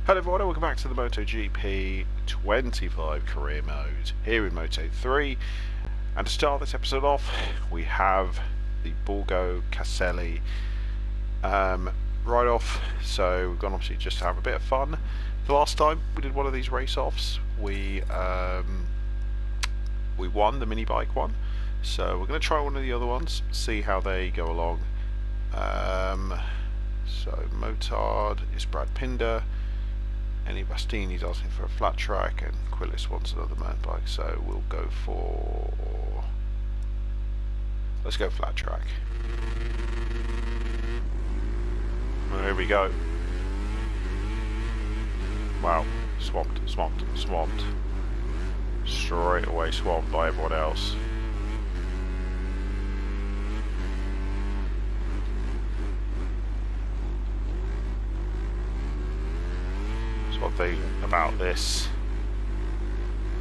Hello everyone, welcome back to the MotoGP 25 career mode here in Moto3. And to start this episode off, we have the Borgo Caselli ride-off. So we've gone obviously just to have a bit of fun. The last time we did one of these race-offs, we won the mini bike one. So we're going to try one of the other ones, see how they go along. So Motard is Brad Pinder. Any Bastini's asking for a flat track, and Quillis wants another mountain bike, so we'll go for... let's go flat track. Well, here we go. Wow, swamped. Straight away swamped by everyone else. One thing about this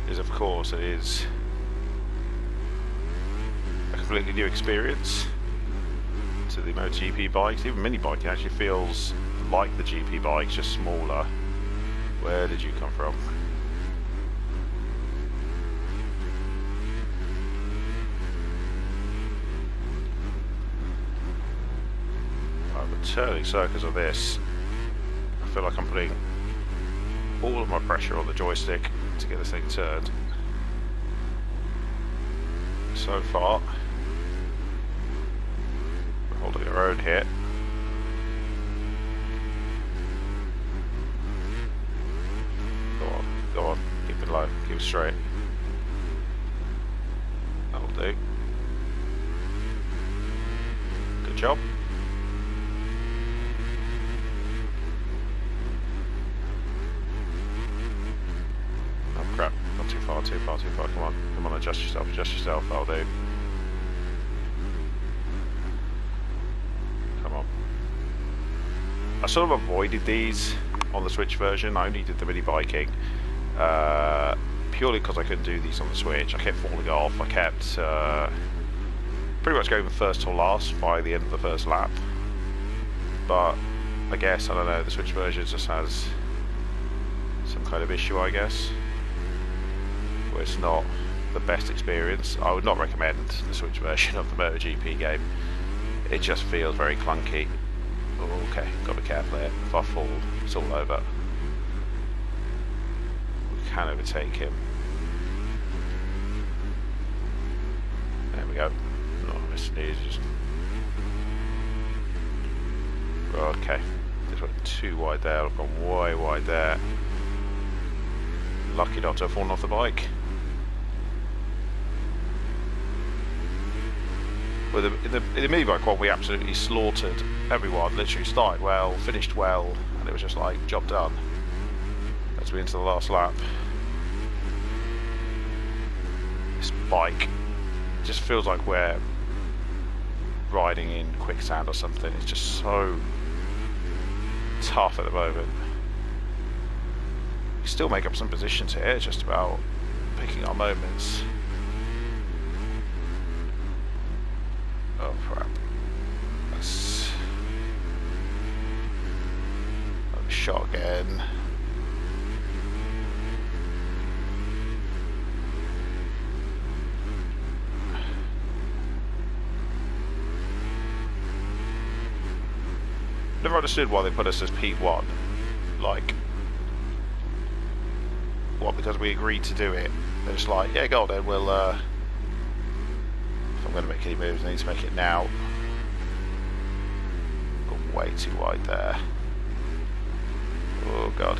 is, of course, it is a completely new experience to the MotoGP bikes. Even mini bike actually feels like the GP bikes, just smaller. Where did you come from? The turning circuits of this, I feel like I'm putting all of my pressure on the joystick to get this thing turned. So far, we're holding our own here. Go on, keep it low, keep it straight. That'll do. Good job. Crap, not too far, come on, adjust yourself, that'll do. Come on. I sort of avoided these on the Switch version. I only did the mini biking, purely because I couldn't do these on the Switch. I kept falling off, I kept pretty much going from first to last by the end of the first lap. But I guess, I don't know, the Switch version just has some kind of issue, I guess. It's not the best experience. I would not recommend the Switch version of the MotoGP game. It just feels very clunky. Okay, gotta be careful here. If I fall, it's all over. We can overtake him. There we go. Not missing these. Okay, this went too wide there. I've gone way wide there. Lucky not to have fallen off the bike. Well, in the mini bike one, we absolutely slaughtered everyone. Literally started well, finished well, and it was just like, job done. As we into the last lap. This bike just feels like we're riding in quicksand or something. It's just so tough at the moment. We still make up some positions here, it's just about picking our moments. Oh crap. That's a shot again. Never understood why they put us as P1. Like, what, because we agreed to do it? They're just like, yeah, go on then, we'll if I'm going to make any moves, I need to make it now. Got way too wide there. Oh god.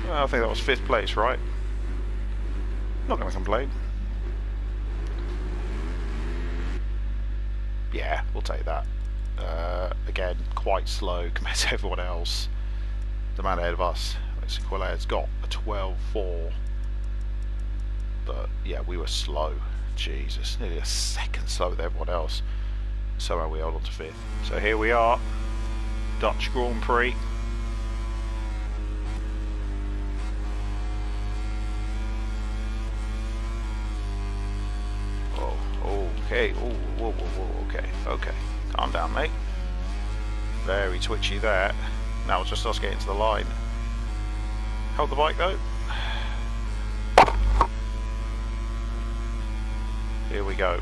Well, I think that was 5th place, right? Not going to complain. Yeah, we'll take that. Again, quite slow compared to everyone else. The man ahead of us, Mexico has got a 12.4. But yeah, we were slow. Jesus, nearly a second slower than everyone else. Somehow we held on to 5th. So here we are, Dutch Grand Prix. Okay, ooh, whoa, whoa, whoa, okay, okay. Calm down, mate. Very twitchy there. Now it's just us getting to the line. Hold the bike though. Here we go.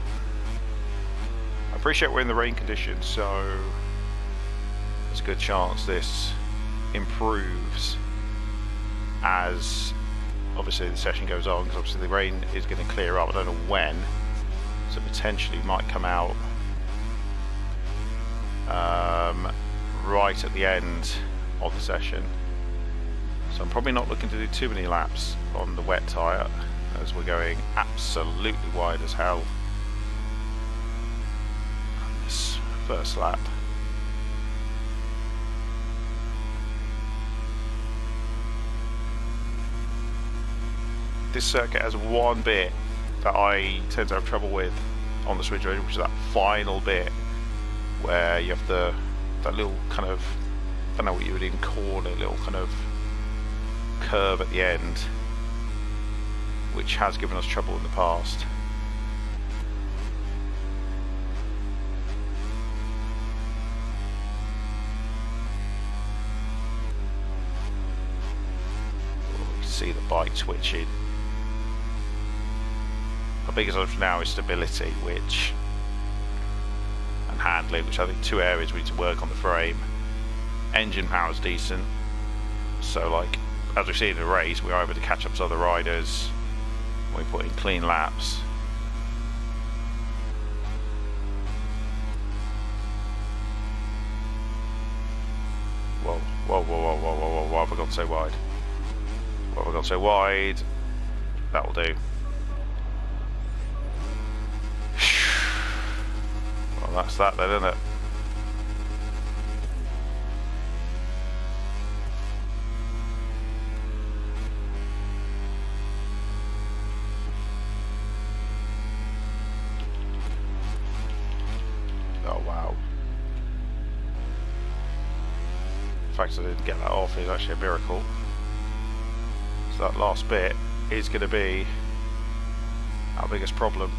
I appreciate we're in the rain conditions, so there's a good chance this improves as obviously the session goes on, because obviously the rain is going to clear up. I don't know when, so potentially might come out right at the end of the session. So I'm probably not looking to do too many laps on the wet tyre, as we're going absolutely wide as hell on this first lap. This circuit has one bit that I tend to have trouble with on the switch range, which is that final bit where you have that little kind of, I don't know what you would even call it, little kind of curve at the end, which has given us trouble in the past. Oh, you see the bike twitching. My biggest option now is stability, and handling, which I think two areas we need to work on the frame. Engine power is decent, so like as we've seen in the race, we are able to catch up to other riders when we put in clean laps. Whoa, whoa, whoa, whoa, whoa, whoa, whoa, why have I gone so wide? Why have I gone so wide? That'll do. Well, that's that then, isn't it? Oh wow. The fact I didn't get that off is actually a miracle. So that last bit is going to be our biggest problem.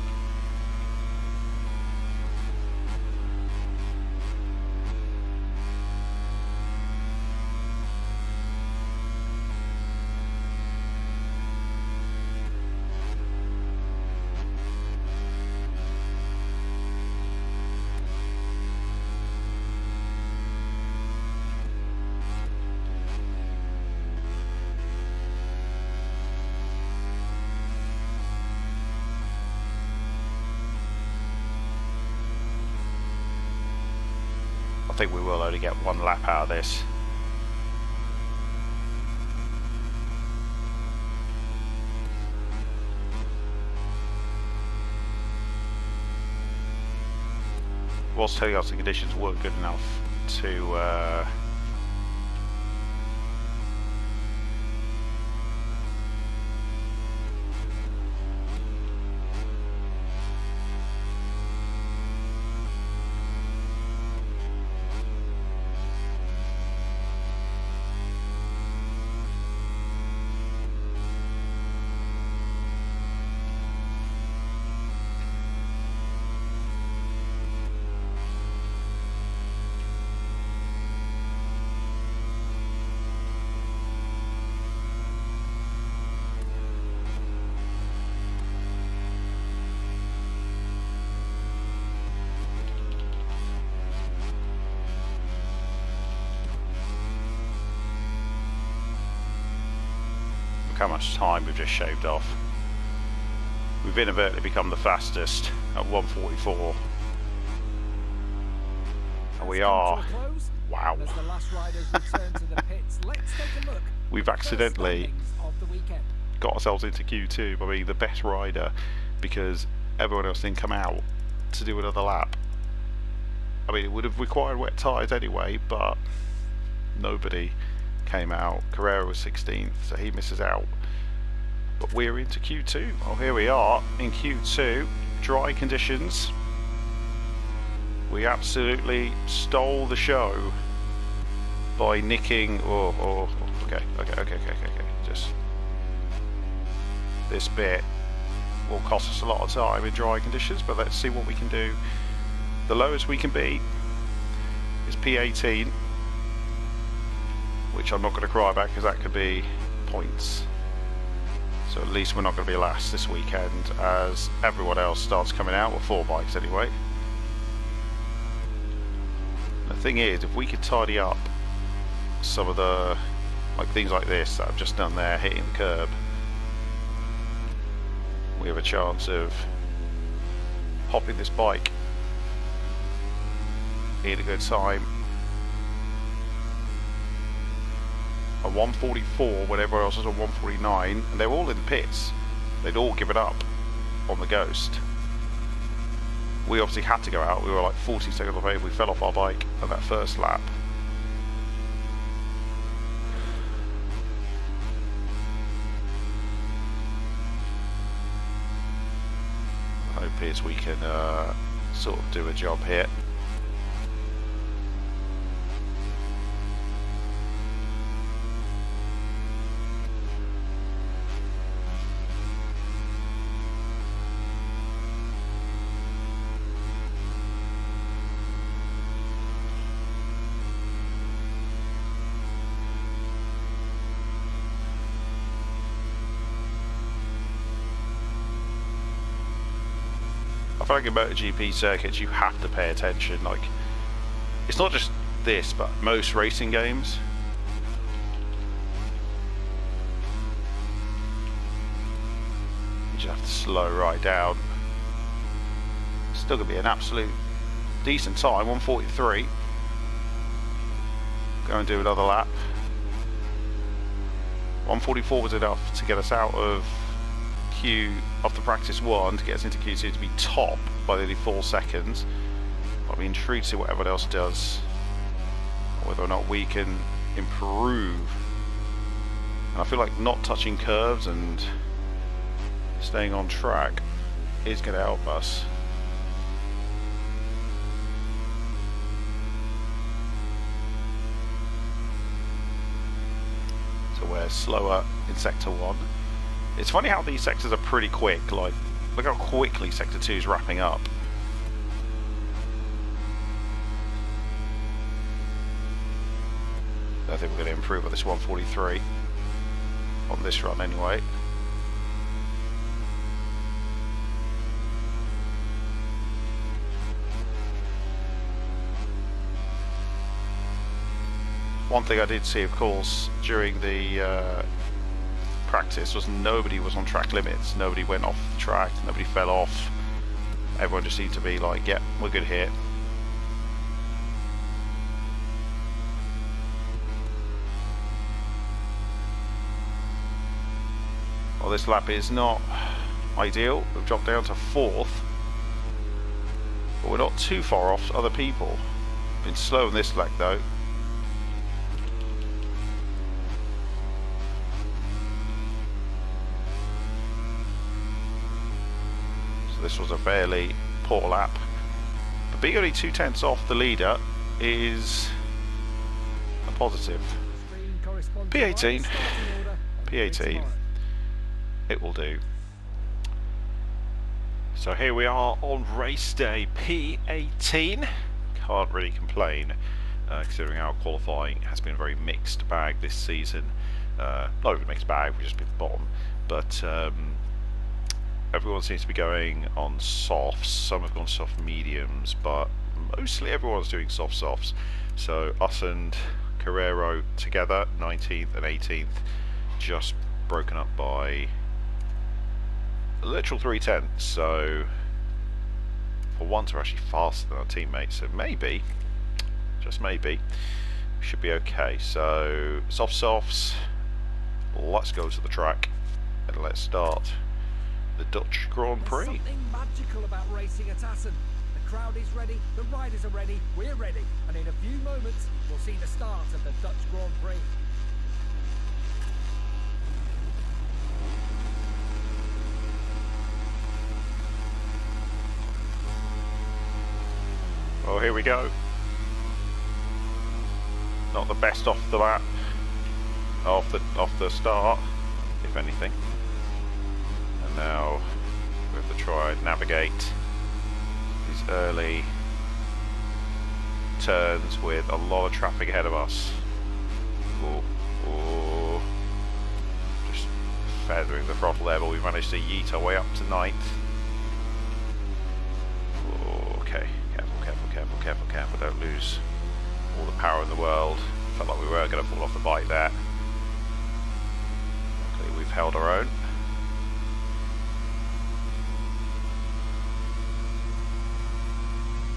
I think we will only get one lap out of this. Whilst telling us the conditions weren't good enough to how much time we've just shaved off. We've inadvertently become the fastest at 1:44. And we are, wow. We've accidentally got ourselves into Q2 by being the best rider because everyone else didn't come out to do another lap. I mean, it would have required wet tyres anyway, but nobody came out. Carrera was 16th, so he misses out. But we're into Q2. Well, here we are in Q2, dry conditions. We absolutely stole the show by nicking. Okay. Just this bit will cost us a lot of time in dry conditions, but let's see what we can do. The lowest we can be is P18, which I'm not going to cry about because that could be points. So at least we're not going to be last this weekend as everyone else starts coming out with 4 bikes anyway. The thing is, if we could tidy up some of the things like this that I've just done there, hitting the curb, we have a chance of hopping this bike in a good time. A 144 when everyone else is on 149, and they're all in the pits. They'd all given up on the Ghost. We obviously had to go out. We were like 40 seconds away. We fell off our bike at that first lap. Hope is we can sort of do a job here. I feel like in MotoGP circuits you have to pay attention. Like, it's not just this, but most racing games. You just have to slow right down. Still gonna be an absolute decent time, 143. Go and do another lap. 144 was enough to get us out of off the practice 1 to get us into Q2 to be top by nearly 4 seconds. I'll be intrigued to see what everyone else does, whether or not we can improve. And I feel like not touching curves and staying on track is going to help us. So we're slower in sector 1. It's funny how these sectors are pretty quick. Like, look how quickly sector 2 is wrapping up. I think we're going to improve with this 143 on this run anyway. One thing I did see, of course, during the practice was nobody was on track limits. Nobody went off the track, nobody fell off. Everyone just seemed to be like, yeah, we're good here. Well, this lap is not ideal. We've dropped down to 4th, but we're not too far off other people. Been slow in this leg though. This was a fairly poor lap, but being only 2/10 off the leader is a positive. P18, P18, it will do. So here we are on race day P18. Can't really complain, considering our qualifying has been a very mixed bag this season. Not even a mixed bag, we've just been bottom, but everyone seems to be going on softs. Some have gone soft mediums, but mostly everyone's doing soft softs. So us and Carrero together, 19th and 18th, just broken up by a literal 3/10. So for once we're actually faster than our teammates. So maybe, just maybe, we should be okay. So soft softs, let's go to the track and let's start the Dutch Grand Prix. There's something magical about racing at Assen. The crowd is ready, the riders are ready, we're ready, and in a few moments we'll see the start of the Dutch Grand Prix. Well, here we go. Not the best off the lap, off the start, if anything. And now We have to try and navigate these early turns with a lot of traffic ahead of us. Ooh. Just feathering the throttle there, but we managed to yeet our way up to 9th. Okay, careful, don't lose all the power in the world. Felt like we were going to fall off the bike there. Luckily we've held our own.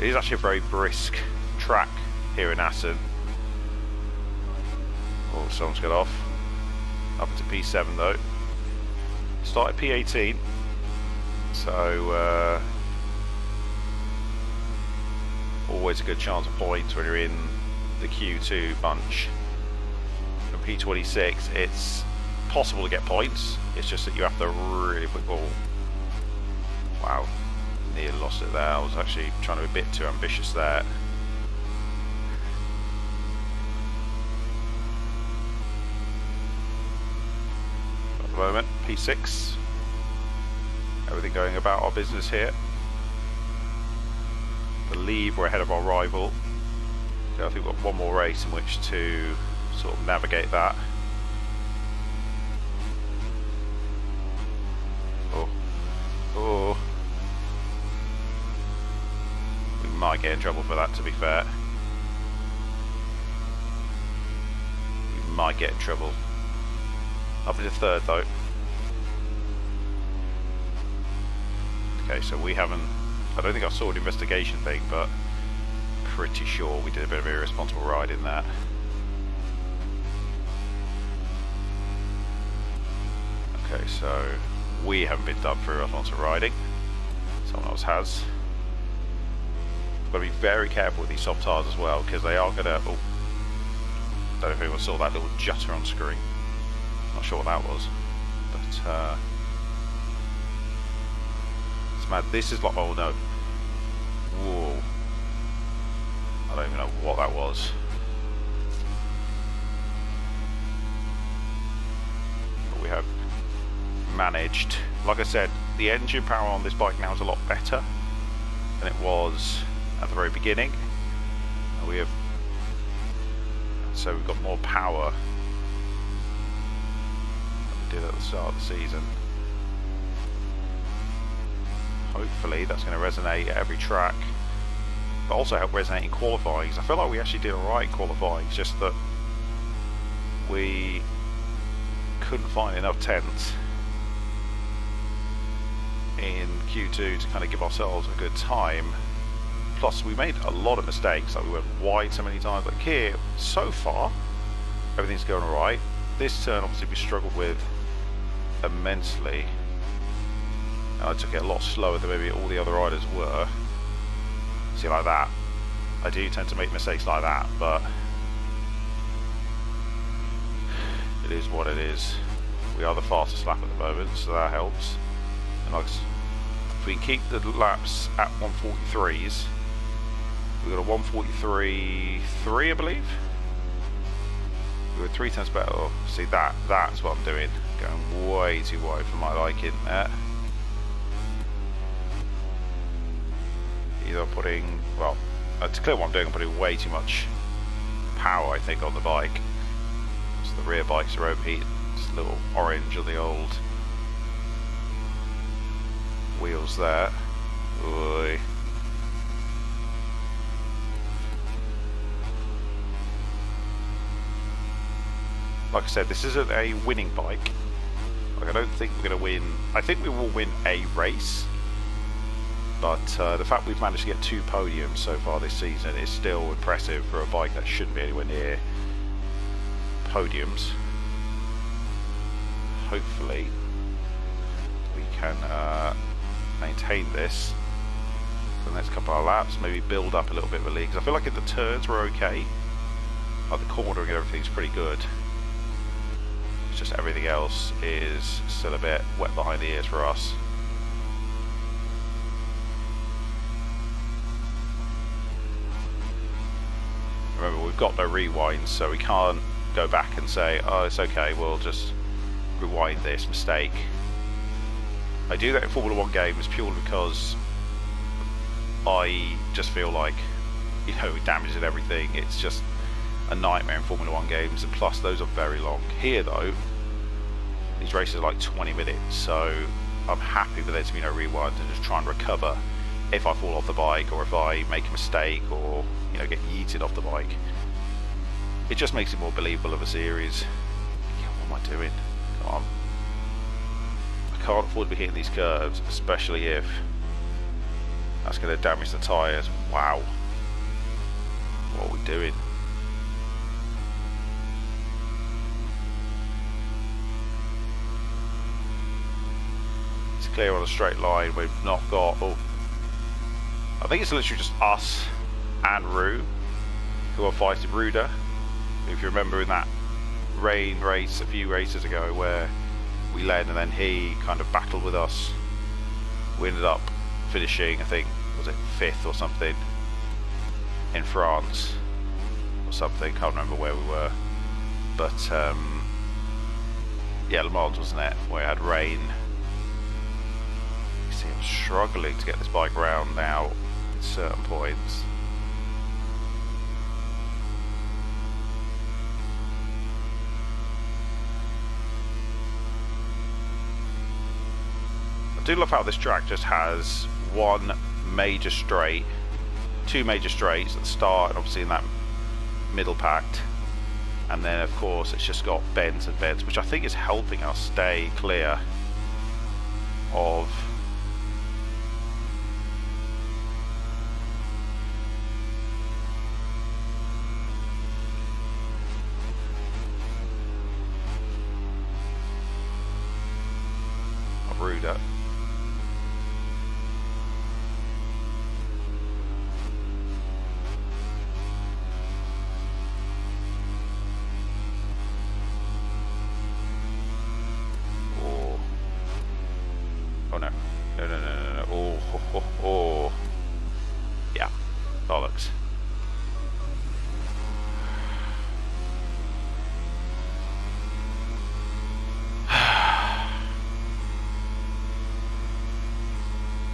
It is actually a very brisk track here in Assen. Oh, someone's got off. Up into P7 though. Started P18. So always a good chance of points when you're in the Q2 bunch. From P26 it's possible to get points, it's just that you have to really put ball. Wow, nearly lost it there. I was actually trying to be a bit too ambitious there. At the moment, P6. Everything going about our business here. I believe we're ahead of our rival. So I think we've got one more race in which to sort of navigate that. Oh. We might get in trouble for that, to be fair. We might get in trouble. Up into 3rd though. Okay, so we haven't... I don't think I saw an investigation thing, but pretty sure we did a bit of irresponsible riding there. Okay, so we haven't been done for irresponsible riding. Someone else has. We've got to be very careful with these soft tyres as well, because they are going to... Oh, don't know if anyone saw that little jutter on screen. Not sure what that was, but it's mad. This is like, oh no. Whoa. I don't even know what that was. But we have managed, like I said, the engine power on this bike now is a lot better than it was at the very beginning. And we have, so we've got more power than we did at the start of the season. Hopefully that's going to resonate at every track, but also help resonate in qualifying. I feel like we actually did alright in qualifying, it's just that we couldn't find enough tenths in Q2 to kind of give ourselves a good time. Plus we made a lot of mistakes, like we went wide so many times. Like here, so far everything's going alright. This turn obviously we struggled with immensely. I took it a lot slower than maybe all the other riders were. See, like that, I do tend to make mistakes like that, but it is what it is. We are the fastest lap at the moment, so that helps. And like, if we keep the laps at 143s, we've got a 143.3, I believe. We were 3 tenths better. Oh, see, that's what I'm doing. Going way too wide for my liking there. Either putting, well, it's clear what I'm doing. I'm putting way too much power, I think, on the bike. So the rear bikes are overheated. Just a little orange on the old wheels there. Oy. Like I said, this isn't a winning bike. Like, I don't think we're going to win. I think we will win a race. But the fact we've managed to get 2 podiums so far this season is still impressive for a bike that shouldn't be anywhere near podiums. Hopefully we can maintain this for the next couple of laps, maybe build up a little bit of a lead, because I feel like in the turns we're okay, like the cornering and everything's pretty good. It's just everything else is still a bit wet behind the ears for us. Remember, we've got no rewind, so we can't go back and say, oh, it's okay, we'll just rewind this mistake. I do that in Formula 1 games purely because I just feel like, you know, it damages everything. It's just a nightmare in Formula 1 games, and plus those are very long. Here though, these races are like 20 minutes, so I'm happy for there to be no rewind and just try and recover if I fall off the bike, or if I make a mistake, or, you know, get yeeted off the bike. It just makes it more believable of a series. Yeah, what am I doing? Come on. I can't afford to be hitting these curves, especially if that's going to damage the tyres. Wow. What are we doing? It's clear on a straight line. We've not got... Oh, I think it's literally just us and Rue who are fighting Ruda. If you remember in that rain race a few races ago where we led and then he kind of battled with us, we ended up finishing, I think, was it 5th or something in France or something, can't remember where we were, but yeah, Le Mans, wasn't it, where it had rain. You see I'm struggling to get this bike round now at certain points. I do love how this track just has one major straight, 2 major straights at the start, and obviously in that middle pact, and then of course it's just got bends and bends, which I think is helping us stay clear of Ruda. Oh no. No. Oh. Yeah. Bollocks.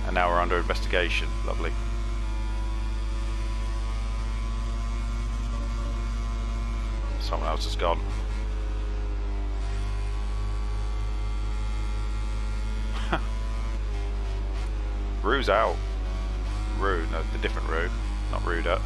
And now we're under investigation. Lovely. Someone else has gone. Rue's out. Rue, no, the different Rue, not Ruda.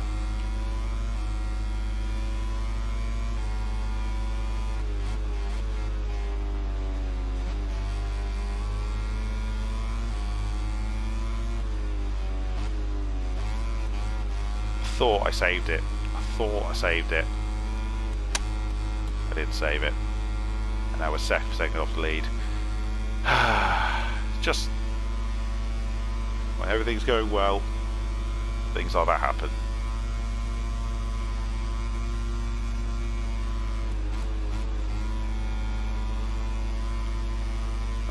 I thought I saved it. I didn't save it. And now we're second off the lead. Just when everything's going well, things like that happen.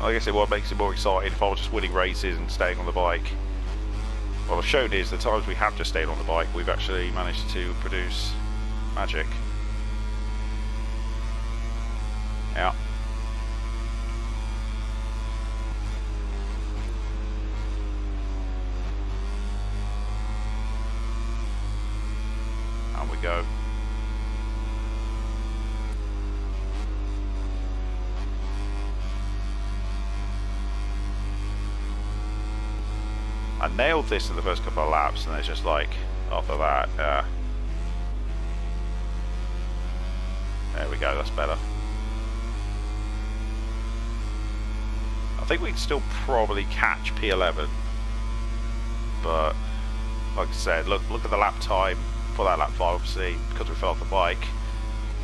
I guess what makes it more exciting if I was just winning races and staying on the bike. What I've shown is the times we have just stayed on the bike, we've actually managed to produce magic. Yeah. And we go. I nailed this in the first couple of laps, and it's just like, after that, there we go, that's better. I think we can still probably catch P11, but like I said, look at the lap time for that lap 5, obviously, because we fell off the bike.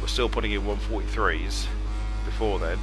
We're still putting in 143s before then.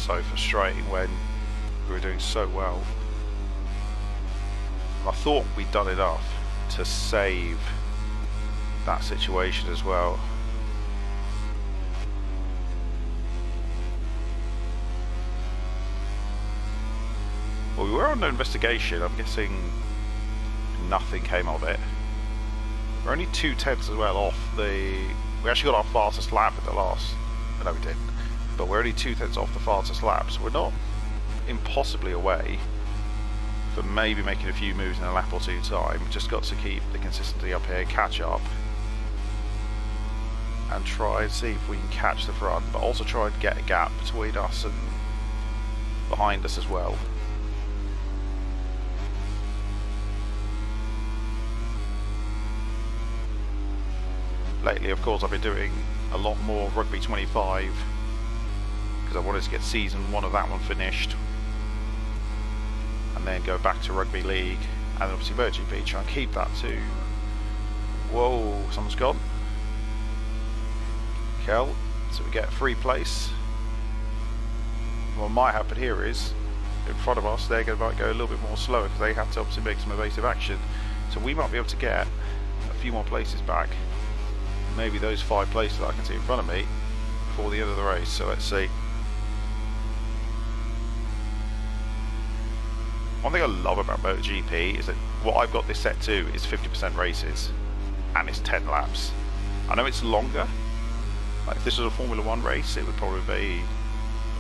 so frustrating when we were doing so well. I thought we'd done enough to save that situation as well. Well, we were under investigation. I'm guessing nothing came of it. We're only 2/10 as well off the... We actually got our fastest lap at the last... No, we didn't. But we're only 2/10 off the fastest lap, so we're not impossibly away for maybe making a few moves in a lap or two time. We've just got to keep the consistency up here, catch up, and try and see if we can catch the front, but also try and get a gap between us and behind us as well. Lately, of course, I've been doing a lot more Rugby 25 because I wanted to get season 1 of that one finished and then go back to Rugby League and obviously MotoGP, try and keep that to... Whoa, someone's gone. Kel, so we get a free place. What might happen here is, in front of us, they're going to go a little bit more slower because they have to obviously make some evasive action. So we might be able to get a few more places back. Maybe those 5 places that I can see in front of me before the end of the race. So let's see. One thing I love about MotoGP is that what I've got this set to is 50% races and it's 10 laps. I know it's longer. Like if this was a Formula 1 race, it would probably be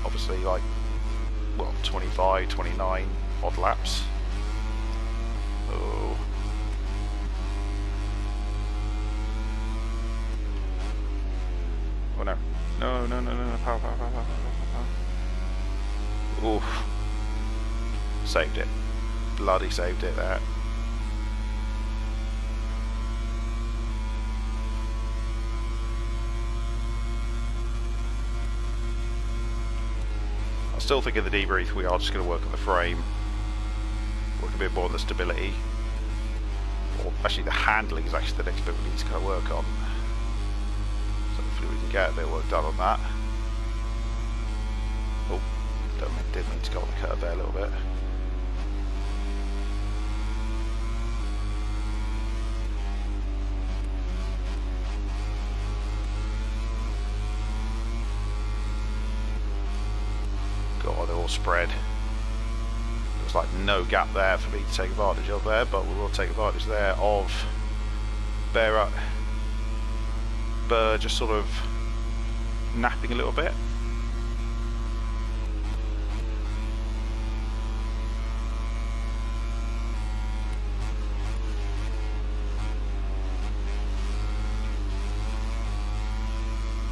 obviously like, well, 25, 29 odd laps. Oh. Oh no. No, no, no, no, no. Power, power, power, power, power, power. Oof. Saved it. Bloody saved it there. I still think in the debrief we are just going to work on the frame. Work a bit more on the stability. Or actually the handling is actually the next bit we need to kind of work on. So hopefully we can get a bit of work done on that. Oh, did need to go on the curve there a little bit. God, they're all spread. There's like no gap there for me to take advantage of there, but we will take advantage there of Burr just sort of napping a little bit.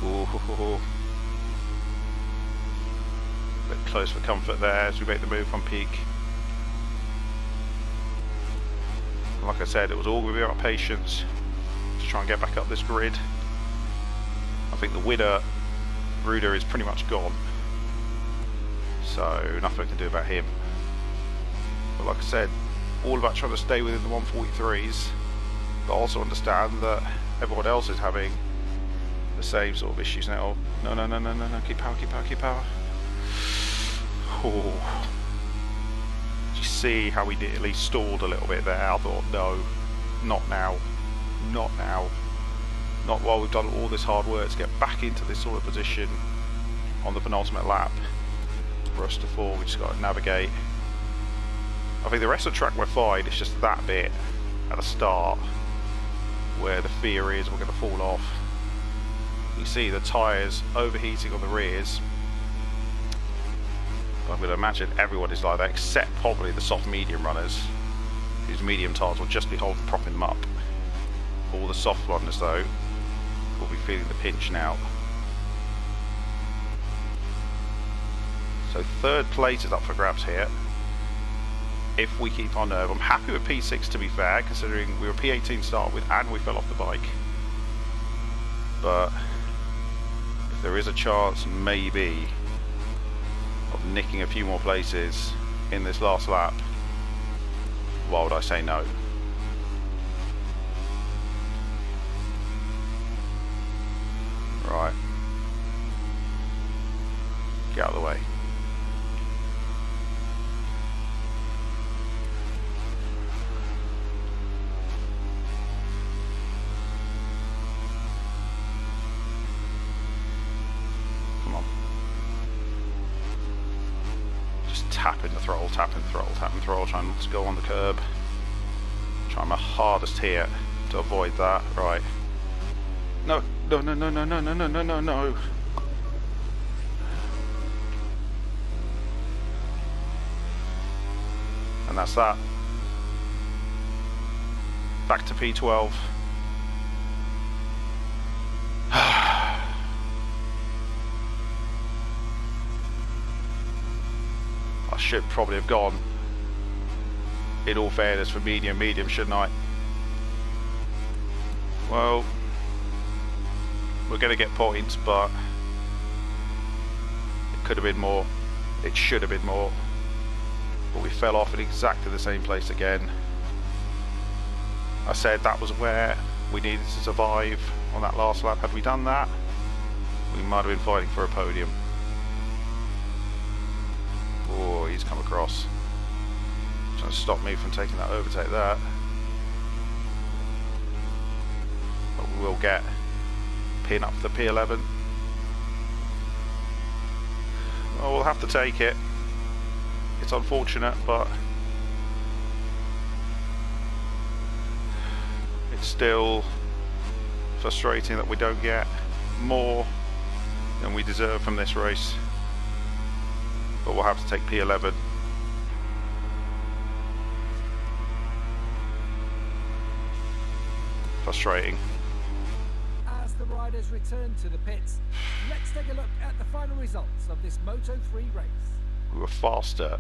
Ooh. Bit close for comfort there as we make the move from peak. And like I said, it was all going to be about patience to try and get back up this grid. I think the winner, Ruder, is pretty much gone, so nothing I can do about him. But like I said, all about trying to stay within the 143s, but also understand that everyone else is having the same sort of issues now. No, no, no, no, no, no, keep power, keep power, keep power. Oh. Did you see how we nearly stalled a little bit there? I thought, no, not now, not now. Not while we've done all this hard work to get back into this sort of position on the penultimate lap. For us to fall, we just got to navigate. I think the rest of the track we're fine, it's just that bit at the start where the fear is we're going to fall off. You see the tyres overheating on the rears. I'm going to imagine everyone is like that except probably the soft medium runners whose medium tyres will just be propping them up. All the soft runners though will be feeling the pinch now. So third place is up for grabs here if we keep our nerve. I'm happy with P6 to be fair, considering we were P18 to start with and we fell off the bike. But if there is a chance maybe of nicking a few more places in this last lap, why would I say no? Right. Get out of the way. tapping the throttle, tapping the throttle, tapping the throttle, trying not to go on the curb. Trying my hardest here to avoid that. Right. No, no, no, no, no, no, no, no, no, no, no. And that's that. Back to P12. I should probably have gone, in all fairness, for medium, shouldn't I? Well, we're going to get points, but it could have been more. It should have been more. But we fell off in exactly the same place again. I said that was where we needed to survive on that last lap. Had we done that, we might have been fighting for a podium. Oh, he's come across. Trying to stop me from taking that overtake there. But we will get pin up to the P11. Well, we'll have to take it. It's unfortunate, but it's still frustrating that we don't get more than we deserve from this race. But we'll have to take P11. Frustrating. As the riders return to the pits, let's take a look at the final results of this Moto3 race. We were faster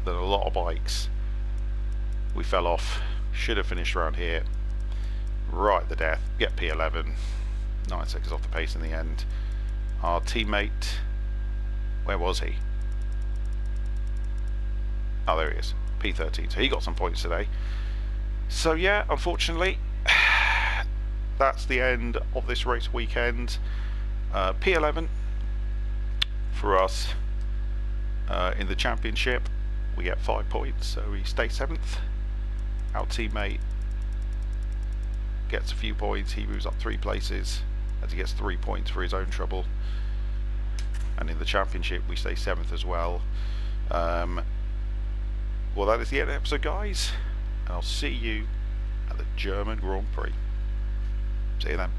than a lot of bikes. We fell off. Should have finished around here. Right at the death. Get P11. 9 seconds off the pace in the end. Our teammate, where was he? Oh, there he is. P13. So he got some points today. So yeah, unfortunately, that's the end of this race weekend. P11 for us in the championship. We get 5 points, so we stay 7th. Our teammate gets a few points. He moves up 3 places as he gets 3 points for his own trouble. And in the championship, we stay 7th as well. Well, that is the end of the episode, guys. And I'll see you at the German Grand Prix. See you then.